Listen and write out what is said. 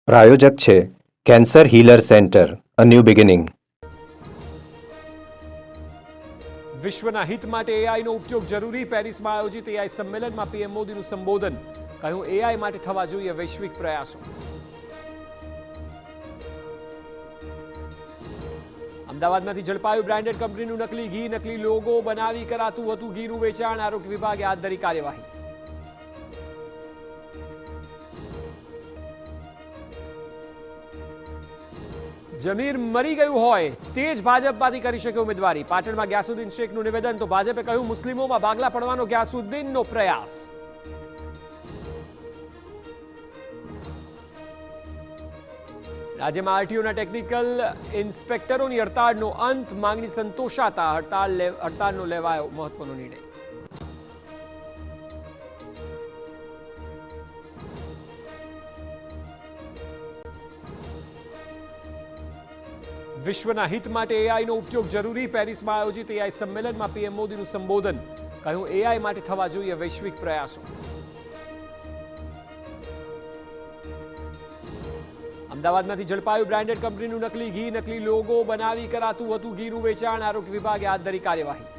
પ્રાયોજક છે cancer healer centre, a new beginning. વિશ્વના હિત માટે એઆઈનો ઉપયોગ જરૂરી. પેરિસમાં આયોજિત એઆઈ સંમેલનમાં પીએમ મોદીનું સંબોધન. કહ્યું એઆઈ માટે થવા જોઈએ વૈશ્વિક પ્રયાસો. અમદાવાદમાંથી ઝડપાયું બ્રાન્ડેડ કંપનીનું નકલી ઘી. નકલી લોગો બનાવી કરાતું હતું ઘીનું વેચાણ. આરોગ્ય વિભાગે હાથ ધરી કાર્યવાહી. જમીર મરી ગયું હોય તે જ ભાજપમાંથી કરી શકે ઉમેદવારી. પાટણમાં ગ્યાસુદ્દીન શેખનું નિવેદન તો ભાજપે કહ્યું મુસ્લિમોમાં ભાગલા પડવાનો ગ્યાસુદ્દીનનો પ્રયાસ. રાજ્યમાં આરટીઓના ટેકનિકલ ઇન્સ્પેક્ટરોની હડતાળનો અંત. માંગણી સંતોષાતા હડતાળનો લેવાયો મહત્વનો નિર્ણય. વિશ્વના હિત માટે એઆઈનો ઉપયોગ જરૂરી. પેરિસમાં આયોજિત એઆઈ સંમેલનમાં પીએમ મોદીનું સંબોધન. કહ્યું એઆઈ માટે થવા જોઈએ વૈશ્વિક પ્રયાસો. અમદાવાદમાંથી ઝડપાયું બ્રાન્ડેડ કંપનીનું નકલી ઘી. નકલી લોગો બનાવી કરાતું હતું ઘીનું વેચાણ. આરોગ્ય વિભાગે હાથ ધરી કાર્યવાહી.